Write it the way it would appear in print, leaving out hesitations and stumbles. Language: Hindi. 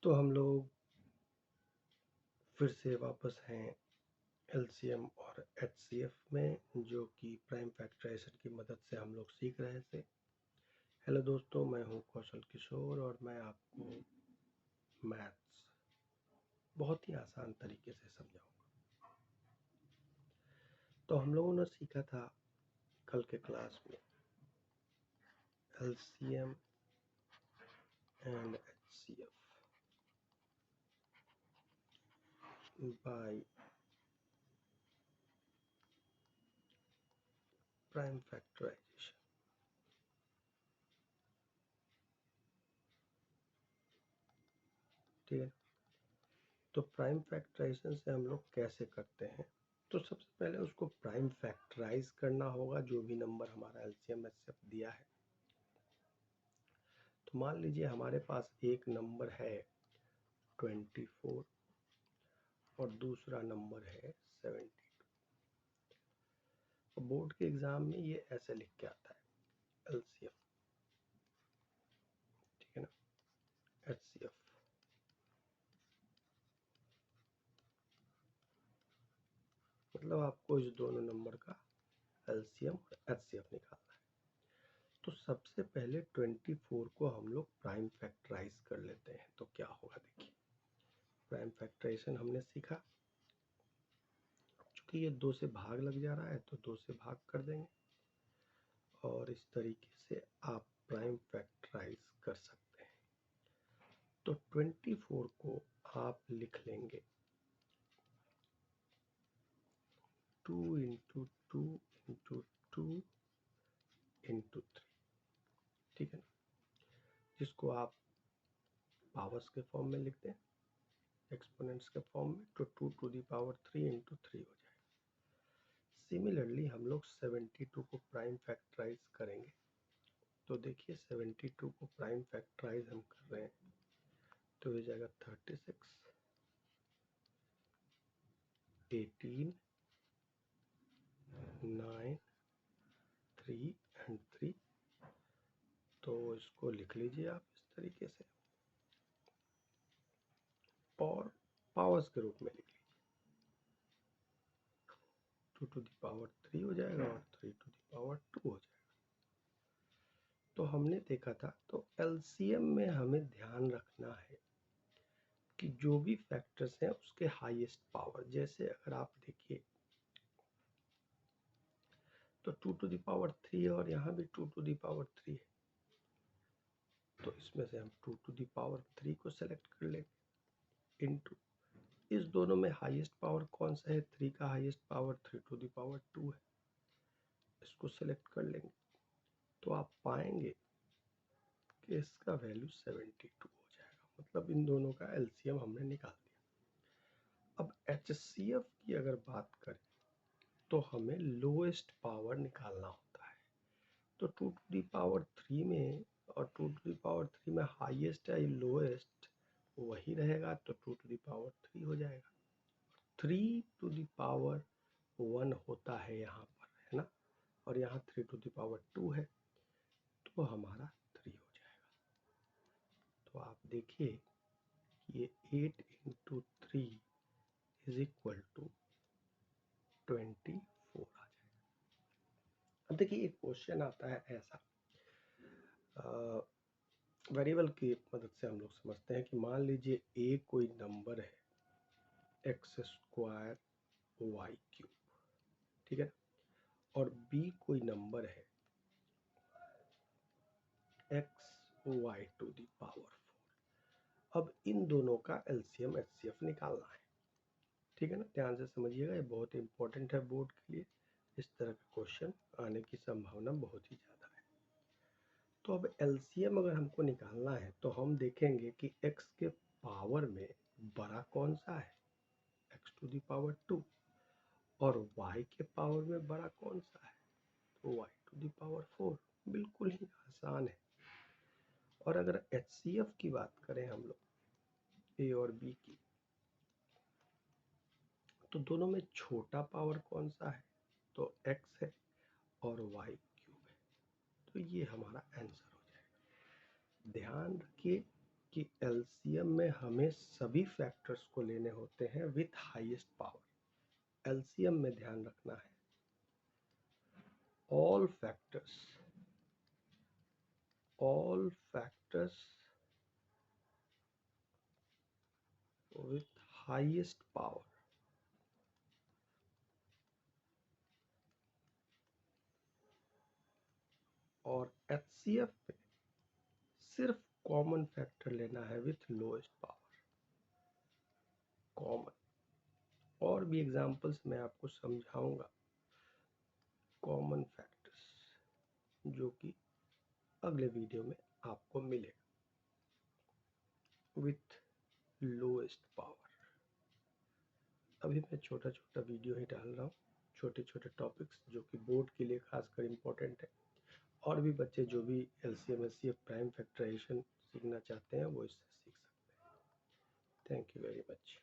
तो हम लोग फिर से वापस हैं एलसीएम और एचसीएफ में, जो कि प्राइम फैक्टराइजेशन की मदद से हम लोग सीख रहे थे। हेलो दोस्तों, मैं हूं कौशल किशोर और मैं आपको मैथ्स बहुत ही आसान तरीके से समझाऊंगा। तो हम लोगों ने सीखा था कल के क्लास में LCM and HCF by prime factorisation. ठीक है, तो प्राइम फैक्टराइजेशन से हम लोग कैसे करते हैं? तो सबसे पहले उसको प्राइम फैक्टराइज करना होगा, जो भी नंबर हमारा एलसीएम एचसीएफ दिया है। तो मान लीजिए हमारे पास एक नंबर है 24 और दूसरा नंबर है 72। तो बोर्ड के एग्जाम में ये ऐसे लिख के आता है एलसीएम, ठीक है ना, एचसीएफ। मतलब आपको इस दोनों नंबर का एलसीएम और एचसीएफ निकालना है। तो सबसे पहले 24 को हम लोग प्राइम फैक्टराइज कर लेते हैं। तो क्या होगा, देखिए, प्राइम फैक्टराइजेशन हमने सीखा। चूंकि ये 2 से भाग लग जा रहा है तो 2 से भाग कर देंगे और इस तरीके से आप प्राइम फैक्टराइज कर सकते हैं। तो 24 को आप लिख लेंगे 2 इंटू 2 इंटू 2 इंटू 3, ठीक है ना, जिसको आप पावर्स के फॉर्म में लिख दें, एक्सपोनेंट्स के फॉर्म में, तो 2 टू दी पावर 3 इंटू 3 हो जाएगा। सिमिलरली हम लोग 72 को प्राइम फैक्टराइज करेंगे। तो देखिए 72 को प्राइम फैक्टराइज हम कर रहे हैं तो हो जाएगा 36, 18, 9, 3 एंड 3। तो इसको लिख लीजिए आप इस तरीके से और पावर्स के रूप में लिख लीजिए। 2 टू दी पावर 3 हो जाएगा और 3 टू दी पावर 2 हो जाएगा। तो हमने देखा था, तो एलसीएम में हमें ध्यान रखना है कि जो भी फैक्टर्स हैं उसके हाईएस्ट पावर, जैसे अगर आप देखिए तो 2 टू दी पावर 3 और यहाँ भी 2 टू दी पावर 3 है, तो इसमें से हम 2 टू दी पावर 3 को सेलेक्ट कर लेंगे इनटू इस दोनों में हाईएस्ट पावर कौन सा है, 3 का highest power 3 to the power 2 है, इसको सेलेक्ट कर लेंगे। तो आप पाएंगे कि इसका वैल्यू 72 हो जाएगा। मतलब इन दोनों का एलसीएम हमने निकाल दिया। अब एचसीएफ की अगर बात करें तो हमें लोएस्ट पावर निकालना होता है। तो 2 टू दी पावर 3 में और 2 टू दी पावर 3 में हाईएस्ट या लोएस्ट वही रहेगा, तो 2 टू दी पावर 3 हो जाएगा। 3 टू दी पावर 1 होता है यहाँ पर, है ना, और यहाँ 3 टू दी पावर 2 है, तो हमारा 3 हो जाएगा। तो आप देखिए ये 8 इंटू 3 इज इक्वल टू 24 आ जाएगा। अब देखिए एक क्वेश्चन आता है ऐसा, वेरिएबल की मदद से हम लोग समझते हैं कि मान लीजिए ए कोई नंबर है एक्स स्क्वायर वाई क्यूब, ठीक है, और बी कोई नंबर है X Y to the power 4। अब इन दोनों का एलसीएम एचसीएफ निकालना है, ठीक है ना। ध्यान से समझिएगा, ये बहुत इंपॉर्टेंट है बोर्ड के लिए। इस तरह का क्वेश्चन आने की संभावना बहुत ही ज़्यादा है। तो अब एलसीएम अगर हमको निकालना है तो हम देखेंगे कि x के पावर में बड़ा कौन सा है, x टू दी पावर 2, और y के पावर में बड़ा कौन सा है, तो y टू दी पावर 4। बिल्कुल ही आसान है। और अगर एचसीएफ की बात करें हम लोग ए और बी की, तो दोनों में छोटा पावर कौन सा है, तो x है और y क्यूब है। तो ये हमारा आंसर हो जाएगा। ध्यान रखिए कि एलसीएम में हमें सभी फैक्टर्स को लेने होते हैं विथ हाईएस्ट पावर। एलसीएम में ध्यान रखना है all factors with highest power। और एचसीएफ में सिर्फ कॉमन फैक्टर लेना है विथ लोएस्ट पावर। कॉमन, और भी एग्जांपल्स मैं आपको समझाऊंगा कॉमन फैक्टर्स, जो कि अगले वीडियो में आपको मिलेगा विथ लोएस्ट पावर। अभी मैं छोटा छोटा वीडियो ही डाल रहा हूँ, छोटे छोटे टॉपिक्स जो कि बोर्ड के लिए खासकर इम्पोर्टेंट है। और भी बच्चे जो भी एलसीएम एचसीएफ प्राइम फैक्टराइजेशन सीखना चाहते हैं वो इससे सीख सकते हैं। Thank you very much.